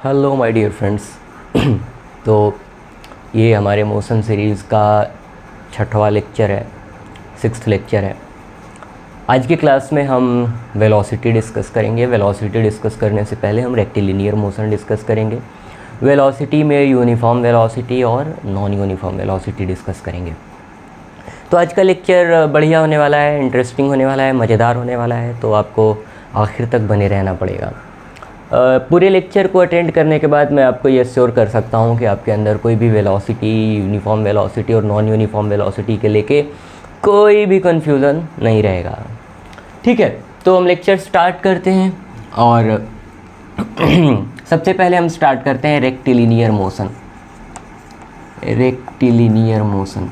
Hello my dear friends. तो ये हमारे मोशन सीरीज़ का 6वां लेक्चर है, 6th लेक्चर है। आज की क्लास में हम वेलोसिटी डिस्कस करेंगे। वेलोसिटी डिस्कस करने से पहले हम रेक्टिलिनियर मोशन डिस्कस करेंगे। वेलोसिटी में यूनिफॉर्म वेलोसिटी और नॉन यूनिफॉर्म वेलोसिटी डिस्कस करेंगे। तो आज का लेक्चर बढ़िया होने वाला है, इंटरेस्टिंग होने वाला है, मज़ेदार होने वाला है, तो आपको आखिर तक बने रहना पड़ेगा। पूरे लेक्चर को अटेंड करने के बाद मैं आपको ये एश्योर कर सकता हूँ कि आपके अंदर कोई भी वेलोसिटी, यूनिफॉर्म वेलोसिटी और नॉन यूनिफॉर्म वेलोसिटी के लेके कोई भी कन्फ्यूज़न नहीं रहेगा। ठीक है, तो हम लेक्चर स्टार्ट करते हैं और सबसे पहले हम स्टार्ट करते हैं rectilinear motion. Rectilinear motion,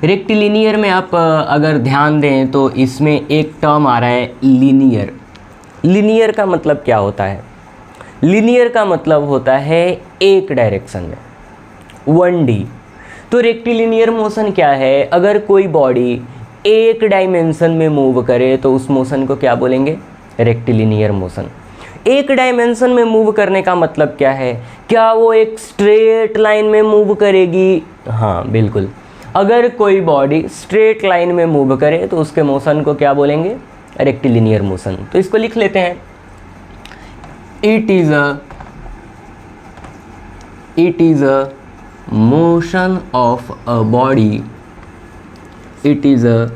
rectilinear में आप अगर ध्यान दें तो इसमें एक टर्म आ रहा है लीनियर। लीनियर का मतलब क्या होता है? लीनियर का मतलब होता है एक डायरेक्शन में, 1D। तो रेक्टिलिनियर मोशन क्या है? अगर कोई बॉडी एक डायमेंशन में मूव करे तो उस मोशन को क्या बोलेंगे? Rectilinear motion. एक डायमेंशन में मूव करने का मतलब क्या है? क्या वो एक स्ट्रेट लाइन में मूव करेगी? हाँ बिल्कुल। अगर कोई बॉडी स्ट्रेट लाइन में मूव करे तो उसके मोशन को क्या बोलेंगे? Rectilinear motion. तो इसको लिख लेते हैं। It is a motion of a body, it is a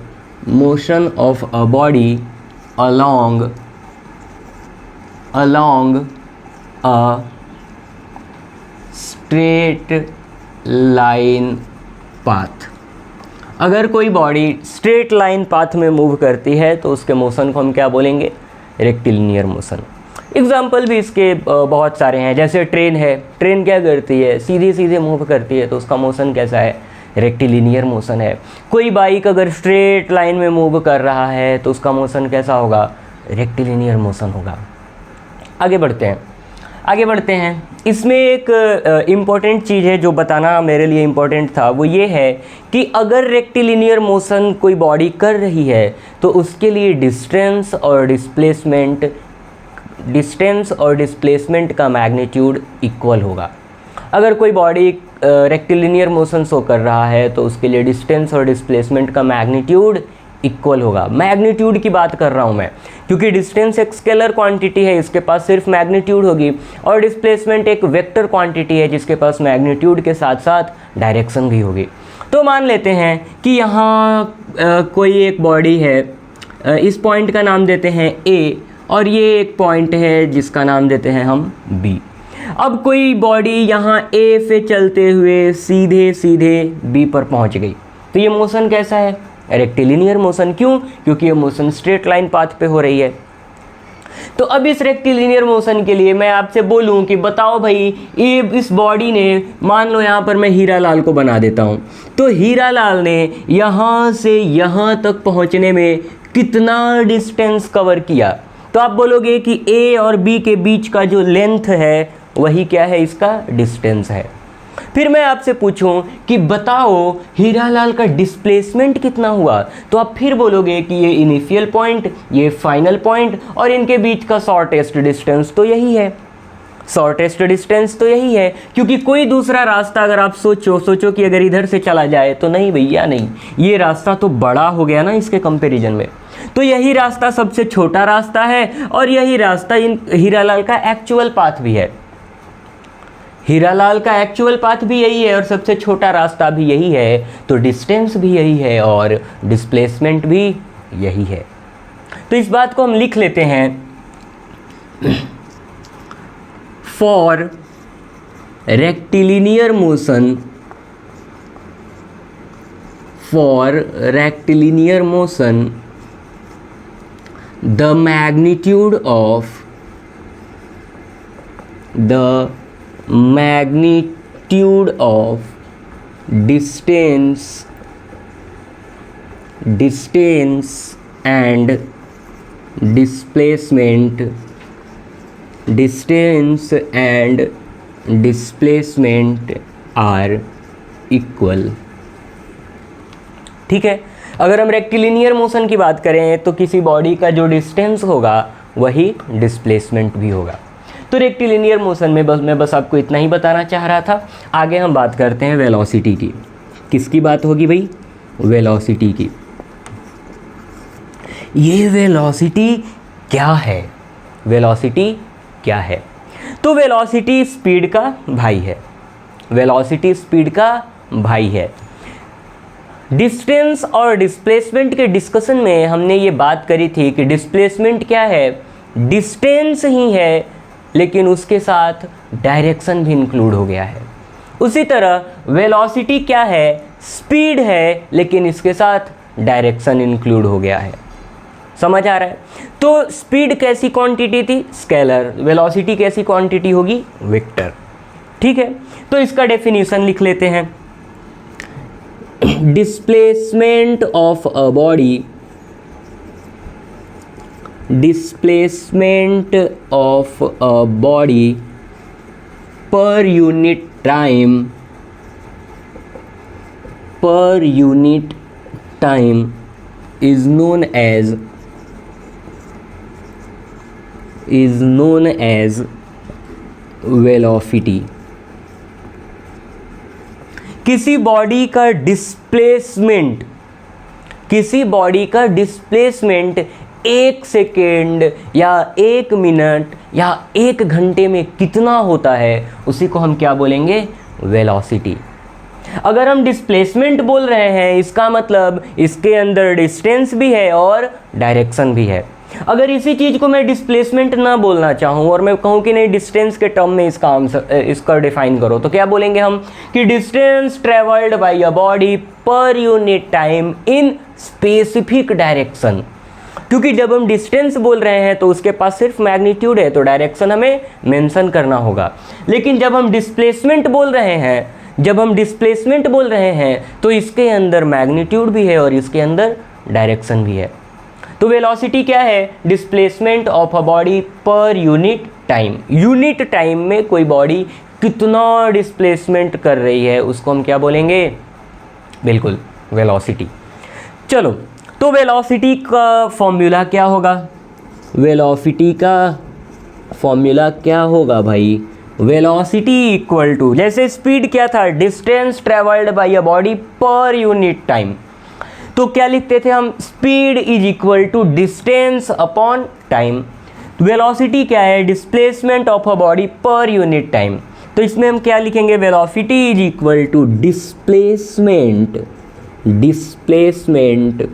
motion of a body along a straight line path। अगर कोई बॉडी स्ट्रेट लाइन पाथ में मूव करती है तो उसके मोशन को हम क्या बोलेंगे? Rectilinear motion. एग्जाम्पल भी इसके बहुत सारे हैं। जैसे ट्रेन है, ट्रेन क्या करती है? सीधे सीधे मूव करती है, तो उसका मोशन कैसा है? रेक्टिलिनियर मोशन है। कोई बाइक अगर स्ट्रेट लाइन में मूव कर रहा है तो उसका मोशन कैसा होगा? रेक्टिलिनियर मोशन होगा। आगे बढ़ते हैं। इसमें एक इम्पॉर्टेंट चीज़ है जो बताना मेरे लिए इम्पॉर्टेंट था, वो ये है कि अगर रेक्टिलिनियर मोशन कोई बॉडी कर रही है तो उसके लिए डिस्टेंस और डिस्प्लेसमेंट का मैग्नीट्यूड इक्वल होगा। अगर कोई बॉडी रेक्टिलिनियर मोशन शो कर रहा है तो उसके लिए डिस्टेंस और डिस्प्लेसमेंट का मैग्नीट्यूड इक्वल होगा। मैग्नीट्यूड की बात कर रहा हूँ मैं, क्योंकि डिस्टेंस एक स्केलर क्वांटिटी है, इसके पास सिर्फ मैग्नीट्यूड होगी, और डिस्प्लेसमेंट एक वेक्टर क्वांटिटी है जिसके पास मैग्नीट्यूड के साथ साथ डायरेक्शन भी होगी। तो मान लेते हैं कि यहाँ कोई एक बॉडी है, इस पॉइंट का नाम देते हैं A, और ये एक पॉइंट है जिसका नाम देते हैं हम B। अब कोई बॉडी यहाँ A से चलते हुए सीधे सीधे B पर पहुँच गई, तो ये मोशन कैसा है? Rectilinear motion. क्यों? क्योंकि ये मोशन स्ट्रेट लाइन पाथ पे हो रही है। तो अब इस रेक्टिलिनियर मोशन के लिए मैं आपसे बोलूं कि बताओ भाई, ये इस बॉडी ने, मान लो यहाँ पर मैं हीरालाल को बना देता हूँ, तो हीरालाल ने यहाँ से यहाँ तक पहुँचने में कितना डिस्टेंस कवर किया? तो आप बोलोगे कि A और B के बीच का जो लेंथ है वही क्या है? इसका डिस्टेंस है। फिर मैं आपसे पूछूं कि बताओ हीरालाल का डिस्प्लेसमेंट कितना हुआ, तो आप फिर बोलोगे कि ये इनिशियल पॉइंट, ये फाइनल पॉइंट, और इनके बीच का शॉर्टेस्ट डिस्टेंस तो यही है। शॉर्टेस्ट डिस्टेंस तो यही है, क्योंकि कोई दूसरा रास्ता अगर आप सोचो कि अगर इधर से चला जाए तो नहीं भैया, नहीं, ये रास्ता तो बड़ा हो गया ना इसके कंपैरिजन में। तो यही रास्ता सबसे छोटा रास्ता है, और यही रास्ता हीरालाल का एक्चुअल पाथ भी है। हीरालाल का एक्चुअल पाथ भी यही है और सबसे छोटा रास्ता भी यही है, तो डिस्टेंस भी यही है और डिस्प्लेसमेंट भी यही है। तो इस बात को हम लिख लेते हैं। For rectilinear motion, the magnitude of distance and displacement are equal। ठीक है, अगर हम रेक्टिलिनियर मोशन की बात करें तो किसी बॉडी का जो डिस्टेंस होगा वही डिस्प्लेसमेंट भी होगा। तो रेक्टिलिनियर मोशन में मैं बस आपको इतना ही बताना चाह रहा था। आगे हम बात करते हैं वेलोसिटी की। किसकी बात होगी भाई? वेलोसिटी की। ये वेलोसिटी क्या है? वेलोसिटी क्या है? तो वेलोसिटी स्पीड का भाई है। वेलोसिटी स्पीड का भाई है। डिस्टेंस और डिस्प्लेसमेंट के डिस्कशन में हमने ये बात करी थी कि डिस्प्लेसमेंट क्या है? डिस्टेंस ही है, लेकिन उसके साथ डायरेक्शन भी इंक्लूड हो गया है। उसी तरह वेलोसिटी क्या है? स्पीड है, लेकिन इसके साथ डायरेक्शन इंक्लूड हो गया है। समझ आ रहा है? तो स्पीड कैसी क्वांटिटी थी? स्केलर। वेलोसिटी कैसी क्वांटिटी होगी? वेक्टर। ठीक है, तो इसका डेफिनेशन लिख लेते हैं। Displacement of a body, displacement of a body per unit time, पर unit time is known as velocity। किसी बॉडी का डिस्प्लेसमेंट, किसी बॉडी का डिस्प्लेसमेंट 1 सेकेंड या 1 मिनट या 1 घंटे में कितना होता है, उसी को हम क्या बोलेंगे? वेलोसिटी। अगर हम डिस्प्लेसमेंट बोल रहे हैं, इसका मतलब इसके अंदर डिस्टेंस भी है और डायरेक्शन भी है। अगर इसी चीज़ को मैं डिस्प्लेसमेंट ना बोलना चाहूँ और मैं कहूँ कि नहीं डिस्टेंस के टर्म में इसका आंसर, इसका डिफाइन करो, तो क्या बोलेंगे हम? कि distance travelled by a body per unit time in specific direction. क्योंकि जब हम डिस्टेंस बोल रहे हैं तो उसके पास सिर्फ मैग्नीट्यूड है, तो डायरेक्शन हमें मेंशन करना होगा। लेकिन जब हम डिस्प्लेसमेंट बोल रहे हैं, जब हम डिस्प्लेसमेंट बोल रहे हैं तो इसके अंदर मैग्नीट्यूड भी है और इसके अंदर डायरेक्शन भी है। तो वेलोसिटी क्या है? Displacement of a body per unit time. Unit time में कोई बॉडी कितना डिस्प्लेसमेंट कर रही है, उसको हम क्या बोलेंगे? बिल्कुल, वेलोसिटी। चलो, तो वेलोसिटी का फॉर्मूला क्या होगा? वेलोसिटी का फॉर्मूला क्या होगा भाई? वेलोसिटी इक्वल टू, जैसे स्पीड क्या था? Distance travelled by a body per unit time. तो क्या लिखते थे हम? Speed is equal to distance upon time. Velocity क्या है? Displacement of a body per unit time. तो इसमें हम क्या लिखेंगे? Velocity is equal to displacement, displacement,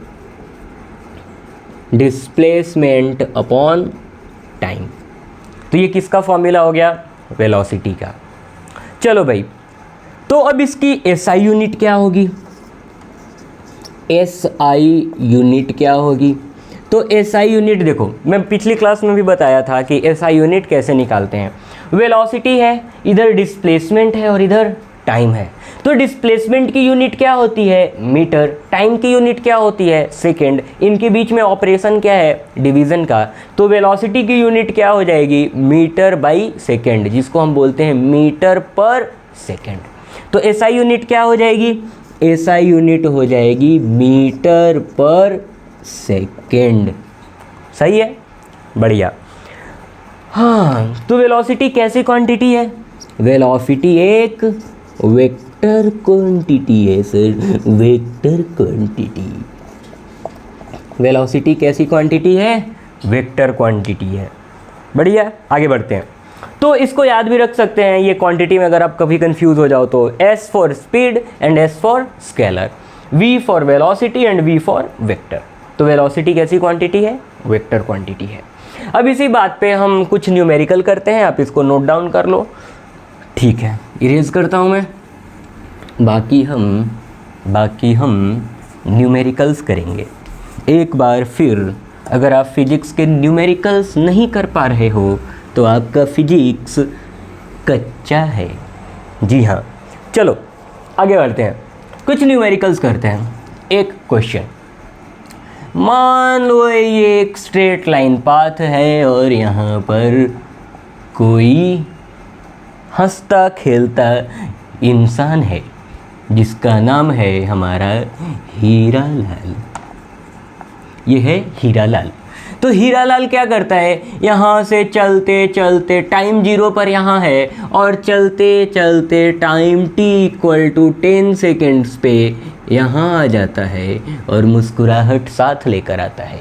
displacement upon time. तो ये किसका फॉर्मूला हो गया? वेलोसिटी का। चलो भाई, तो अब इसकी एसआई यूनिट क्या होगी? एसआई यूनिट क्या होगी? तो एसआई यूनिट देखो, मैं पिछली क्लास में भी बताया था कि एसआई यूनिट कैसे निकालते हैं। वेलोसिटी है, इधर डिस्प्लेसमेंट है और इधर टाइम है। तो डिस्प्लेसमेंट की यूनिट क्या होती है? मीटर। टाइम की यूनिट क्या होती है? सेकेंड। इनके बीच में ऑपरेशन क्या है? डिवीज़न का। तो वेलोसिटी की यूनिट क्या हो जाएगी? मीटर बाई सेकेंड, जिसको हम बोलते हैं मीटर पर सेकेंड। तो एसआई यूनिट क्या हो जाएगी? एसआई यूनिट हो जाएगी मीटर पर सेकेंड। सही है, बढ़िया। हाँ, तो वेलोसिटी कैसी क्वांटिटी है? वेलोसिटी एक वेक्टर क्वांटिटी है सर, वेक्टर क्वांटिटी। वेलोसिटी कैसी क्वांटिटी है? वेक्टर क्वांटिटी है। बढ़िया, आगे बढ़ते हैं। तो इसको याद भी रख सकते हैं ये क्वांटिटी में, अगर आप कभी कंफ्यूज हो जाओ तो S for speed and S for scalar, V for velocity and V for vector. तो वेलोसिटी कैसी क्वांटिटी है? वेक्टर क्वांटिटी है। अब इसी बात पे हम कुछ न्यूमेरिकल करते हैं, आप इसको नोट डाउन कर लो। ठीक है, इरेज करता हूँ मैं। बाकी हम न्यूमेरिकल्स करेंगे। एक बार फिर, अगर आप फिजिक्स के न्यूमेरिकल्स नहीं कर पा रहे हो तो आपका फिजिक्स कच्चा है। जी हाँ, चलो आगे बढ़ते हैं, कुछ न्यूमेरिकल्स करते हैं। एक क्वेश्चन, मान लो ये एक स्ट्रेट लाइन पाथ है और यहाँ पर कोई हंसता खेलता इंसान है जिसका नाम है हमारा हीरा लाल। ये है हीरा लाल। तो हीरालाल क्या करता है, यहाँ से चलते चलते टाइम 0 पर यहाँ है और चलते चलते टाइम t=10 सेकेंड्स पे यहाँ आ जाता है और मुस्कुराहट साथ लेकर आता है।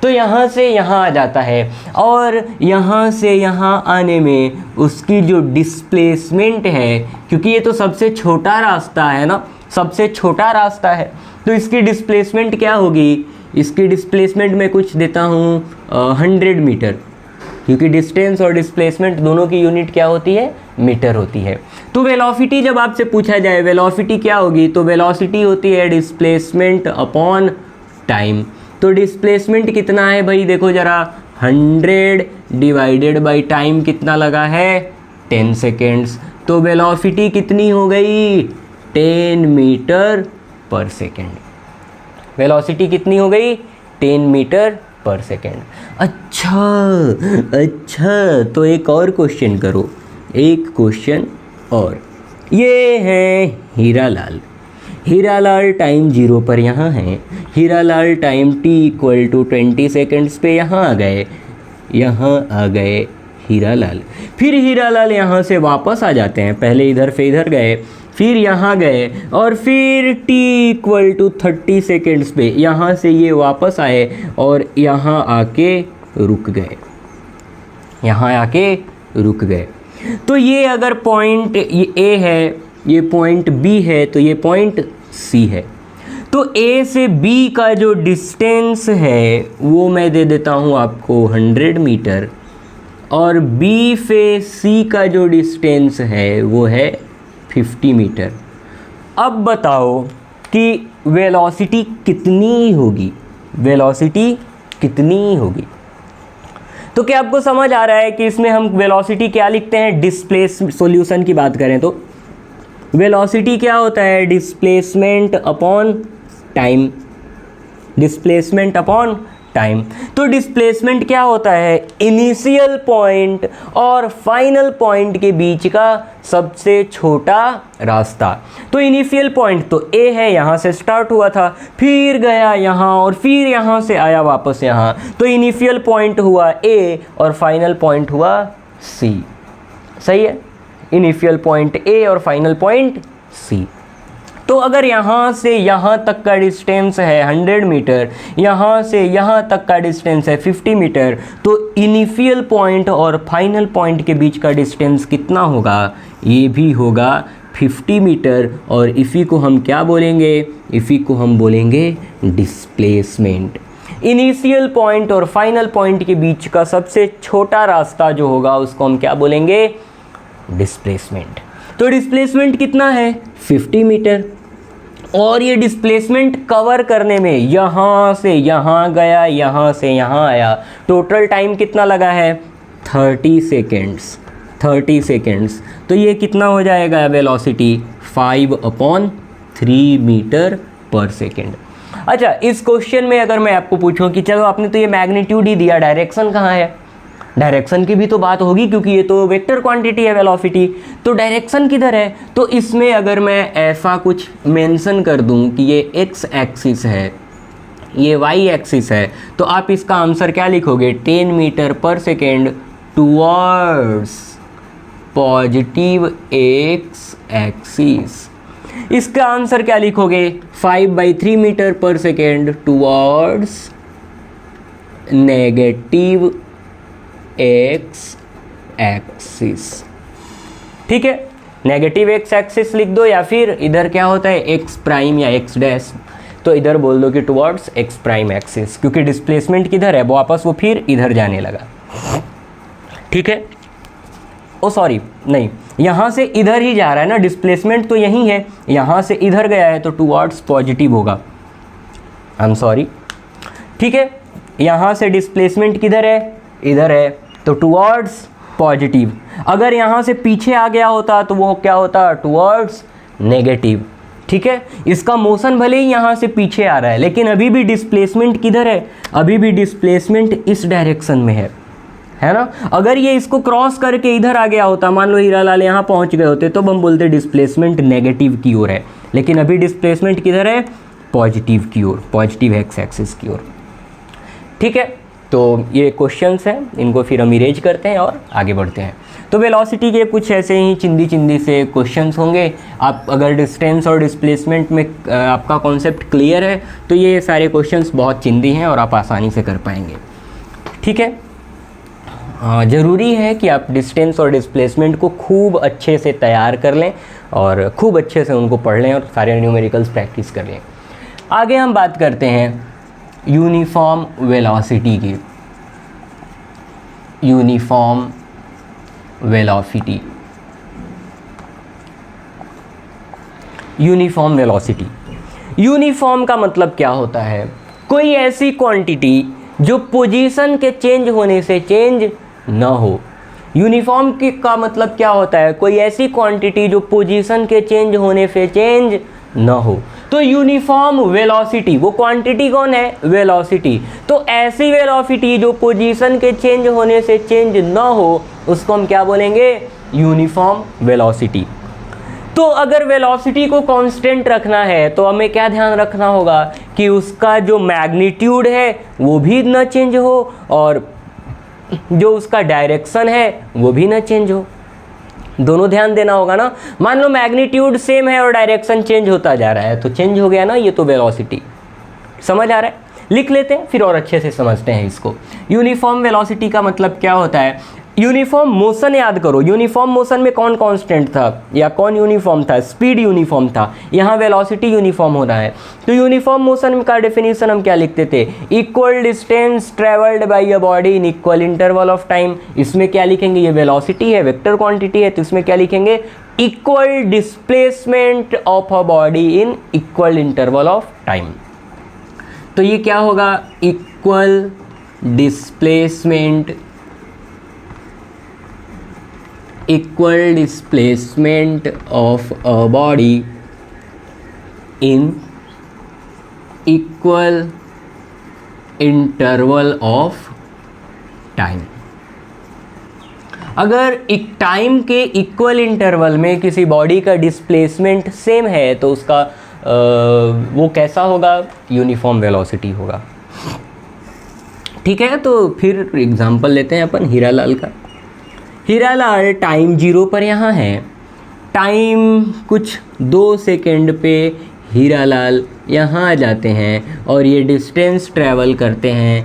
तो यहाँ से यहाँ आ जाता है और यहाँ से यहाँ आने में उसकी जो डिस्प्लेसमेंट है, क्योंकि ये तो सबसे छोटा रास्ता है ना, सबसे छोटा रास्ता है, तो इसकी डिस्प्लेसमेंट क्या होगी, इसकी डिस्प्लेसमेंट मैं कुछ देता हूँ 100 मीटर, क्योंकि डिस्टेंस और डिस्प्लेसमेंट दोनों की यूनिट क्या होती है, मीटर होती है। तो वेलोसिटी जब आपसे पूछा जाए वेलोसिटी क्या होगी, तो वेलोसिटी होती है डिस्प्लेसमेंट अपॉन टाइम। तो डिस्प्लेसमेंट कितना है भाई, देखो ज़रा, 100 डिवाइडेड बाई टाइम कितना लगा है, 10 सेकेंड्स। तो वेलोसिटी कितनी हो गई, 10 मीटर पर सेकेंड। वेलोसिटी कितनी हो गई, 10 मीटर पर सेकेंड। अच्छा, तो एक और क्वेश्चन करो, एक क्वेश्चन और। ये है हीरालाल टाइम 0 पर यहाँ है, हीरालाल टाइम t=20 सेकेंड्स पे यहाँ आ गए हीरालाल। फिर हीरालाल यहाँ से वापस आ जाते हैं, पहले इधर से इधर गए, फिर यहाँ गए और फिर t=30 सेकेंड्स पे यहाँ से ये वापस आए और यहाँ आके रुक गए। तो ये अगर पॉइंट ये A है, ये पॉइंट B है, तो ये पॉइंट C है। तो A से B का जो डिस्टेंस है वो मैं दे देता हूँ आपको 100 मीटर और B से C का जो डिस्टेंस है वो है 50 मीटर। अब बताओ कि वेलोसिटी कितनी होगी, तो क्या आपको समझ आ रहा है कि इसमें हम वेलोसिटी क्या लिखते हैं, डिस्प्लेस सॉल्यूशन की बात करें तो वेलोसिटी क्या होता है, डिस्प्लेसमेंट अपॉन टाइम, तो डिस्प्लेसमेंट क्या होता है, इनिशियल पॉइंट और फाइनल पॉइंट के बीच का सबसे छोटा रास्ता। तो इनिशियल पॉइंट तो A है, यहाँ से स्टार्ट हुआ था, फिर गया यहाँ और फिर यहाँ से आया वापस यहाँ, तो इनिशियल पॉइंट हुआ A और फाइनल पॉइंट हुआ C। सही है, इनिशियल पॉइंट A और फाइनल पॉइंट C। तो अगर यहाँ से यहाँ तक का डिस्टेंस है 100 मीटर, यहाँ से यहाँ तक का डिस्टेंस है 50 मीटर, तो इनिशियल पॉइंट और फाइनल पॉइंट के बीच का डिस्टेंस कितना होगा, ये भी होगा 50 मीटर। और इसी को हम क्या बोलेंगे, इसी को हम बोलेंगे डिस्प्लेसमेंट। इनिशियल पॉइंट और फाइनल पॉइंट के बीच का सबसे छोटा रास्ता जो होगा उसको हम क्या बोलेंगे, डिस्प्लेसमेंट। तो डिस्प्लेसमेंट कितना है, 50 मीटर। और ये डिस्प्लेसमेंट कवर करने में यहाँ से यहाँ गया, यहाँ से यहाँ आया, टोटल टाइम कितना लगा है, 30 सेकेंड्स। तो ये कितना हो जाएगा वेलोसिटी, 5/3 मीटर पर सेकेंड। अच्छा, इस क्वेश्चन में अगर मैं आपको पूछूं कि चलो आपने तो ये मैग्नीट्यूड ही दिया, डायरेक्शन कहाँ है, डायरेक्शन की भी तो बात होगी क्योंकि ये तो वेक्टर क्वांटिटी है वेलोसिटी, तो डायरेक्शन किधर है। तो इसमें अगर मैं ऐसा कुछ मेंशन कर दूं कि ये x एक्सिस है, ये y एक्सिस है, तो आप इसका आंसर क्या लिखोगे, 10 मीटर पर second towards positive x axis. इसका आंसर क्या लिखोगे, 5/3 मीटर पर second towards negative x axis. ठीक है, नेगेटिव x एक्सिस लिख दो, या फिर इधर क्या होता है x प्राइम या x डैश, तो इधर बोल दो कि टुवर्ड्स x प्राइम एक्सिस, क्योंकि डिस्प्लेसमेंट किधर है, वापस वो फिर इधर जाने लगा। ठीक है, ओ सॉरी नहीं, यहाँ से इधर ही जा रहा है ना, डिस्प्लेसमेंट तो यही है, यहाँ से इधर गया है तो टुवर्ड्स पॉजिटिव होगा, आई एम सॉरी। ठीक है, यहाँ से डिस्प्लेसमेंट किधर है, इधर है, तो टुवर्ड्स पॉजिटिव। अगर यहाँ से पीछे आ गया होता तो वो क्या होता, टुवर्ड्स नेगेटिव। ठीक है, इसका मोशन भले ही यहाँ से पीछे आ रहा है, लेकिन अभी भी डिस्प्लेसमेंट किधर है, अभी भी डिस्प्लेसमेंट इस डायरेक्शन में है ना। अगर ये इसको क्रॉस करके इधर आ गया होता, मान लो हीरालाल यहाँ पहुँच गए होते, तो हम बोलते डिस्प्लेसमेंट नेगेटिव की ओर है, लेकिन अभी डिस्प्लेसमेंट किधर है, पॉजिटिव की ओर, पॉजिटिव एक्स एक्सिस की ओर। ठीक है, तो ये क्वेश्चंस हैं, इनको फिर हम इरेज करते हैं और आगे बढ़ते हैं। तो वेलोसिटी के कुछ ऐसे ही चिंदी चिंदी से क्वेश्चंस होंगे। आप अगर डिस्टेंस और डिस्प्लेसमेंट में आपका कॉन्सेप्ट क्लियर है तो ये सारे क्वेश्चंस बहुत चिंदी हैं और आप आसानी से कर पाएंगे। ठीक है, ज़रूरी है कि आप डिस्टेंस और डिस्प्लेसमेंट को खूब अच्छे से तैयार कर लें और खूब अच्छे से उनको पढ़ लें और सारे न्यूमेरिकल्स प्रैक्टिस कर लें। आगे हम बात करते हैं यूनिफॉर्म वेलोसिटी की। Uniform velocity, uniform velocity, uniform का मतलब क्या होता है? कोई ऐसी क्वांटिटी जो पोजीशन के चेंज होने से चेंज ना हो। यूनिफॉर्म का मतलब क्या होता है? कोई ऐसी क्वांटिटी जो पोजीशन के चेंज होने से चेंज ना हो। तो यूनिफॉर्म वेलोसिटी, वो क्वांटिटी कौन है? वेलोसिटी। तो ऐसी वेलोसिटी जो पोजीशन के चेंज होने से चेंज ना हो उसको हम क्या बोलेंगे? Uniform velocity. तो अगर वेलोसिटी को कांस्टेंट रखना है तो हमें क्या ध्यान रखना होगा कि उसका जो मैग्नीट्यूड है वो भी ना चेंज हो और जो उसका डायरेक्शन है वो भी ना चेंज हो। दोनों ध्यान देना होगा ना। मान लो मैग्नीट्यूड सेम है और डायरेक्शन चेंज होता जा रहा है तो चेंज हो गया ना, ये तो वेलोसिटी। समझ आ रहा है? लिख लेते हैं फिर और अच्छे से समझते हैं इसको। यूनिफॉर्म वेलोसिटी का मतलब क्या होता है? यूनिफॉर्म मोशन याद करो। यूनिफॉर्म मोशन में कौन कांस्टेंट था या कौन यूनिफॉर्म था? स्पीड यूनिफॉर्म था। यहाँ वेलोसिटी यूनिफॉर्म होना है। तो यूनिफॉर्म मोशन का डेफिनेशन हम क्या लिखते थे? Equal distance travelled by a body in equal interval of time. इसमें क्या लिखेंगे? ये वेलोसिटी है, वेक्टर क्वांटिटी है, तो इसमें क्या लिखेंगे? Equal displacement of a body in equal interval of time. तो ये क्या होगा? Equal displacement, equal displacement of a body in equal interval of time। अगर एक टाइम के इक्वल इंटरवल में किसी बॉडी का डिस्प्लेसमेंट सेम है तो उसका वो कैसा होगा? यूनिफॉर्म वेलोसिटी होगा। ठीक है, तो फिर एग्जांपल लेते हैं अपन हीरालाल का। हीरालाल टाइम 0 पर यहाँ है। टाइम कुछ 2 सेकेंड पे हीरालाल यहाँ आ जाते हैं और ये डिस्टेंस ट्रैवल करते हैं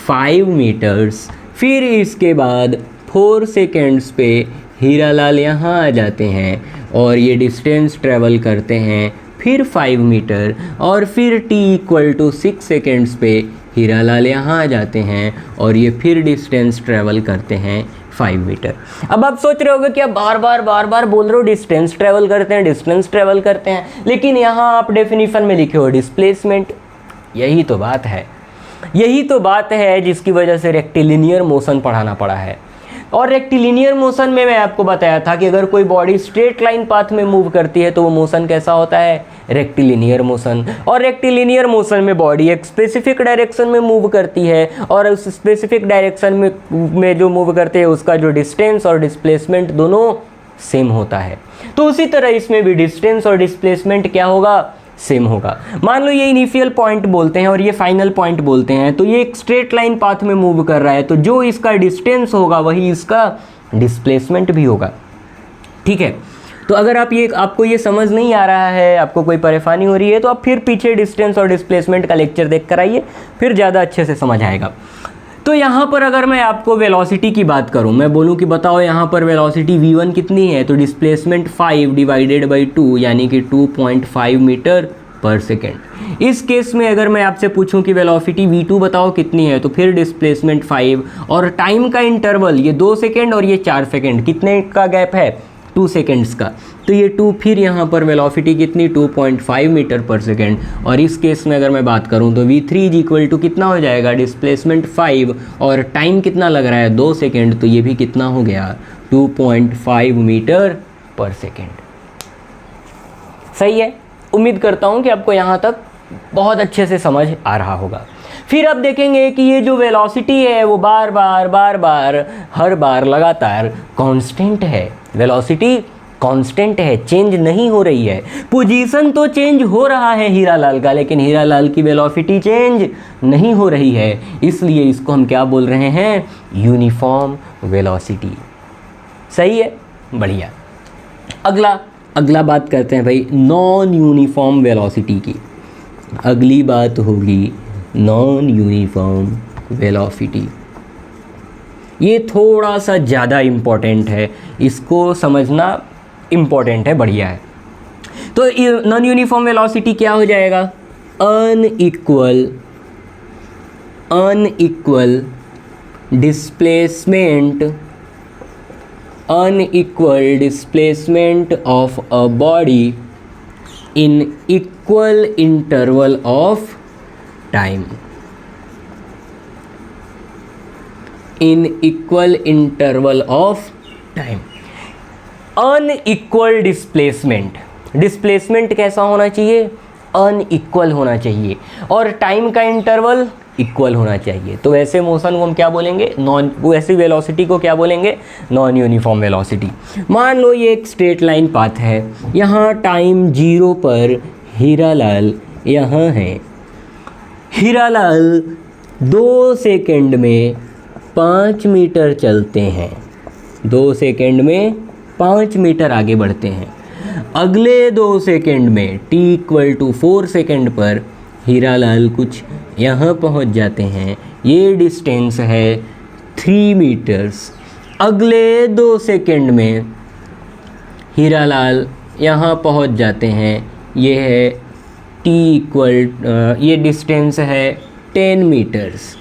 5 मीटर्स। फिर इसके बाद 4 सेकेंड्स पे हीरालाल यहाँ आ जाते हैं और ये डिस्टेंस ट्रैवल करते हैं फिर 5 मीटर और फिर t = 6 सेकेंड्स पे हीरालाल यहाँ आ जाते हैं और ये फिर डिस्टेंस ट्रैवल करते हैं 5 मीटर। अब आप सोच रहे होगे कि आप बार बार बोल रहे हो डिस्टेंस ट्रैवल करते हैं, डिस्टेंस ट्रैवल करते हैं, लेकिन यहाँ आप डेफिनेशन में लिखे हो डिस्प्लेसमेंट। यही तो बात है, यही तो बात है जिसकी वजह से रेक्टिलिनियर मोशन पढ़ाना पड़ा है। और रेक्टिलिनियर मोशन में मैं आपको बताया था कि अगर कोई बॉडी स्ट्रेट लाइन पाथ में मूव करती है तो वो मोशन कैसा होता है? Rectilinear motion. और रेक्टिलिनियर मोशन में बॉडी एक स्पेसिफिक डायरेक्शन में मूव करती है और उस स्पेसिफिक डायरेक्शन में जो मूव करते हैं उसका जो डिस्टेंस और डिस्प्लेसमेंट दोनों सेम होता है। तो उसी तरह इसमें भी डिस्टेंस और डिस्प्लेसमेंट क्या होगा? सेम होगा। मान लो ये इनिशियल पॉइंट बोलते हैं और ये फाइनल पॉइंट बोलते हैं, तो ये एक स्ट्रेट लाइन पाथ में मूव कर रहा है तो जो इसका डिस्टेंस होगा वही इसका डिस्प्लेसमेंट भी होगा। ठीक है, तो अगर आपको ये समझ नहीं आ रहा है, आपको कोई परेशानी हो रही है तो आप फिर पीछे डिस्टेंस और डिस्प्लेसमेंट का लेक्चर देख कर आइए, फिर ज़्यादा अच्छे से समझ आएगा। तो यहाँ पर अगर मैं आपको वेलोसिटी की बात करूँ, मैं बोलूँ कि बताओ यहाँ पर वेलोसिटी v1 कितनी है, तो डिस्प्लेसमेंट 5 डिवाइडेड बाई 2 यानी कि 2.5 मीटर पर सेकेंड। इस केस में अगर मैं आपसे पूछूं कि वेलोसिटी v2 बताओ कितनी है, तो फिर डिस्प्लेसमेंट 5 और टाइम का इंटरवल ये 2 सेकेंड और ये 4 सेकेंड, कितने का गैप है? 2 सेकेंड्स का। तो ये 2 फिर यहाँ पर वेलोसिटी कितनी? 2.5 मीटर पर सेकेंड। और इस केस में अगर मैं बात करूँ तो v3 = कितना हो जाएगा? डिस्प्लेसमेंट 5 और टाइम कितना लग रहा है? 2 सेकेंड। तो ये भी कितना हो गया? 2.5 मीटर पर सेकेंड। सही है, उम्मीद करता हूँ कि आपको यहाँ तक बहुत अच्छे से समझ आ रहा होगा। फिर अब देखेंगे कि ये जो वेलोसिटी है वो बार बार हर बार लगातार कांस्टेंट है। वेलोसिटी कांस्टेंट है, चेंज नहीं हो रही है। पोजीशन तो चेंज हो रहा है हीरालाल का, लेकिन हीरालाल की वेलोसिटी चेंज नहीं हो रही है, इसलिए इसको हम क्या बोल रहे हैं, यूनिफॉर्म वेलोसिटी। सही है, बढ़िया। अगला बात करते हैं भाई नॉन यूनिफॉर्म वेलोसिटी की। अगली बात होगी नॉन यूनिफॉर्म वेलोसिटी। ये थोड़ा सा ज़्यादा इम्पोर्टेंट है, इसको समझना इम्पोर्टेंट है, बढ़िया है। तो नॉन यूनिफॉर्म वेलोसिटी क्या हो जाएगा, unequal displacement of a body in equal interval of time. Unequal displacement कैसा होना चाहिए, अनइक्वल होना चाहिए, और टाइम का इंटरवल इक्वल होना चाहिए। तो वैसे मोशन को हम क्या बोलेंगे, वैसी वेलोसिटी को क्या बोलेंगे, नॉन यूनिफॉर्म वेलोसिटी। मान लो ये एक स्ट्रेट लाइन पाथ है, यहाँ टाइम 0 पर हीरालाल यहाँ है। हीरालाल 2 सेकंड में 5 मीटर चलते हैं, 2 सेकंड में 5 मीटर आगे बढ़ते हैं। अगले 2 सेकंड में t=4 सेकंड पर हीरालाल कुछ यहाँ पहुँच जाते हैं, ये डिस्टेंस है 3 मीटर्स। अगले 2 सेकंड में हीरालाल यहाँ पहुँच जाते हैं, ये है ये डिस्टेंस है 10 मीटर्स।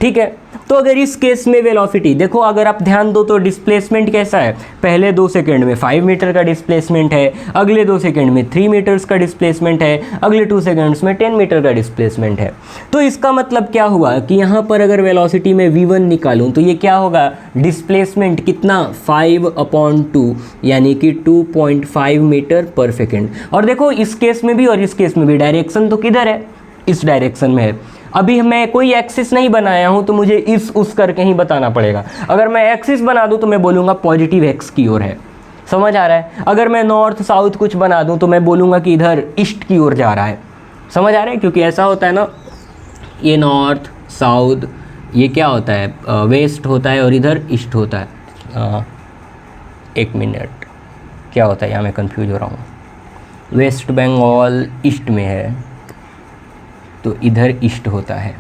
ठीक है, तो अगर इस केस में वेलोसिटी देखो, अगर आप ध्यान दो तो डिस्प्लेसमेंट कैसा है, पहले 2 सेकंड में 5 मीटर का डिस्प्लेसमेंट है, अगले 2 सेकंड में 3 मीटर्स का डिस्प्लेसमेंट है, अगले 2 सेकंड्स में 10 मीटर का डिस्प्लेसमेंट है। तो इसका मतलब क्या हुआ कि यहाँ पर अगर वेलोसिटी में v1 निकालूँ तो ये क्या होगा, डिस्प्लेसमेंट कितना 5/2 यानी कि 2.5 मीटर पर सेकेंड। और देखो इस केस में भी और इस केस में भी डायरेक्शन तो किधर है, इस डायरेक्शन में है। अभी मैं कोई एक्सिस नहीं बनाया हूँ तो मुझे उस करके ही बताना पड़ेगा। अगर मैं एक्सिस बना दूँ तो मैं बोलूँगा पॉजिटिव एक्स की ओर है, समझ आ रहा है। अगर मैं नॉर्थ साउथ कुछ बना दूँ तो मैं बोलूँगा कि इधर ईस्ट की ओर जा रहा है, समझ आ रहा है। क्योंकि ऐसा होता है ना, ये नॉर्थ साउथ, ये क्या होता है, वेस्ट होता है और इधर ईस्ट होता है। 1 मिनट, क्या होता है यहाँ, मैं कन्फ्यूज हो रहा हूँ। वेस्ट बंगाल ईस्ट में है तो इधर ईस्ट होता है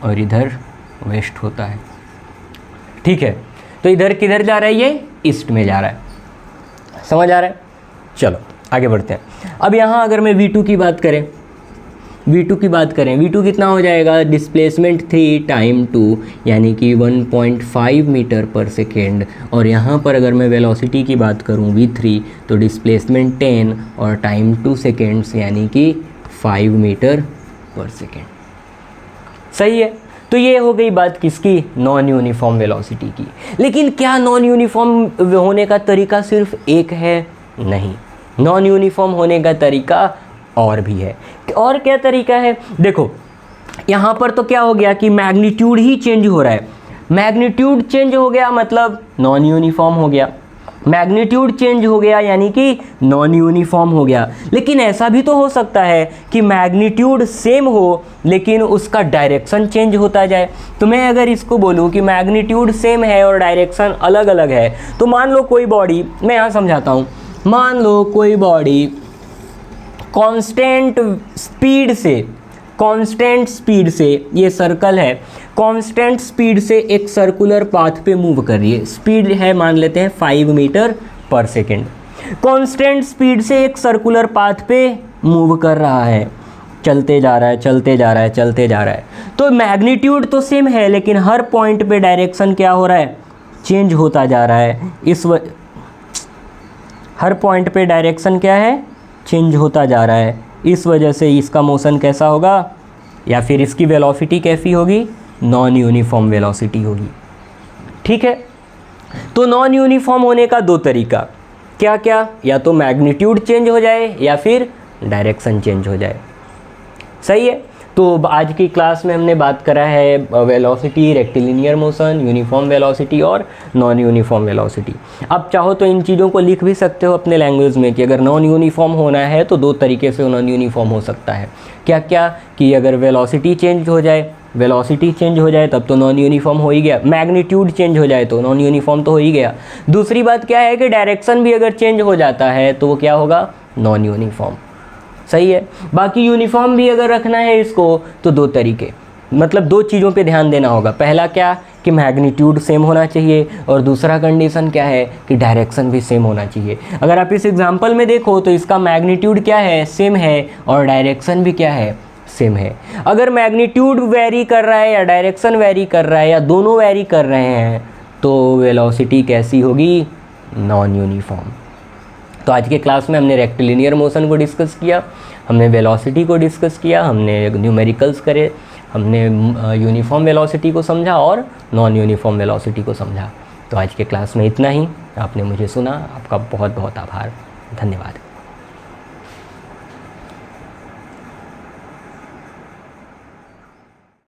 और इधर वेस्ट होता है, ठीक है। तो इधर किधर जा रहा है, ये ईस्ट में जा रहा है, समझ आ रहा है। चलो आगे बढ़ते हैं। अब यहाँ अगर मैं V2 की बात करें, V2 कितना हो जाएगा, डिस्प्लेसमेंट 3 टाइम 2 यानी कि 1.5 मीटर पर सेकेंड। और यहाँ पर अगर मैं वेलोसिटी की बात करूँ V3 तो डिस्प्लेसमेंट 10 और टाइम 2 सेकेंड्स यानी कि 5 मीटर पर सेकेंड। सही है, तो ये हो गई बात किसकी, नॉन यूनिफॉर्म वेलोसिटी की। लेकिन क्या नॉन यूनिफॉर्म होने का तरीका सिर्फ एक है, नहीं, नॉन यूनिफॉर्म होने का तरीका और भी है। और क्या तरीका है, देखो यहाँ पर तो क्या हो गया कि मैग्नीट्यूड ही चेंज हो रहा है। मैग्नीट्यूड चेंज हो गया मतलब नॉन यूनिफॉर्म हो गया, मैग्नीट्यूड चेंज हो गया यानी कि नॉन यूनिफॉर्म हो गया। लेकिन ऐसा भी तो हो सकता है कि मैग्नीट्यूड सेम हो लेकिन उसका डायरेक्शन चेंज होता जाए। तो मैं अगर इसको बोलूँ कि मैग्नीट्यूड सेम है और डायरेक्शन अलग अलग है, तो मान लो कोई बॉडी, मैं यहाँ समझाता हूँ, मान लो कोई बॉडी कांस्टेंट स्पीड से, ये सर्कल है, कांस्टेंट स्पीड से एक सर्कुलर पाथ पे मूव कर रही है। स्पीड है मान लेते हैं 5 मीटर पर सेकेंड। कांस्टेंट स्पीड से एक सर्कुलर पाथ पे मूव कर रहा है, चलते जा रहा है। तो मैग्नीट्यूड तो सेम है लेकिन हर पॉइंट पे डायरेक्शन क्या हो रहा है, चेंज होता जा रहा है। हर पॉइंट पे डायरेक्शन क्या है, चेंज होता जा रहा है। इस वजह से इसका मोशन कैसा होगा, या फिर इसकी वेलोसिटी कैसी होगी, नॉन यूनिफॉर्म वेलोसिटी होगी। ठीक है, तो नॉन यूनिफॉर्म होने का 2 तरीका, क्या क्या, या तो मैग्नीट्यूड चेंज हो जाए या फिर डायरेक्शन चेंज हो जाए। सही है, तो तो आज की क्लास में हमने बात करा है velocity, rectilinear motion, uniform velocity और नॉन यूनिफॉर्म वेलोसिटी। अब चाहो तो इन चीज़ों को लिख भी सकते हो अपने लैंग्वेज में कि अगर नॉन यूनिफॉर्म होना है तो दो तरीके से नॉन यूनिफॉर्म हो सकता है। क्या क्या कि अगर वेलोसिटी चेंज हो जाए तब तो नॉन यूनिफॉर्म हो ही गया, मैग्नीट्यूड चेंज हो जाए तो नॉन यूनिफॉर्म तो हो ही गया। दूसरी बात क्या है कि डायरेक्शन भी अगर चेंज हो जाता है तो वो क्या होगा, नॉन यूनिफॉर्म। सही है। बाकी यूनिफॉर्म भी अगर रखना है इसको तो दो तरीके, मतलब दो चीज़ों पे ध्यान देना होगा। पहला क्या कि मैग्नीट्यूड सेम होना चाहिए, और दूसरा कंडीशन क्या है कि डायरेक्शन भी सेम होना चाहिए। अगर आप इस एग्जांपल में देखो तो इसका मैग्नीट्यूड क्या है, सेम है, और डायरेक्शन भी क्या है, सेम है। अगर मैग्नीट्यूड वेरी कर रहा है या डायरेक्शन वेरी कर रहा है या दोनों वेरी कर रहे हैं तो वेलोसिटी कैसी होगी, नॉन यूनिफॉर्म। तो आज के क्लास में हमने रेक्टिलिनियर मोशन को डिस्कस किया, हमने वेलोसिटी को डिस्कस किया, हमने न्यूमेरिकल्स करे, हमने यूनिफॉर्म वेलोसिटी को समझा और नॉन यूनिफॉर्म वेलोसिटी को समझा। तो आज के क्लास में इतना ही। आपने मुझे सुना, आपका बहुत बहुत आभार, धन्यवाद।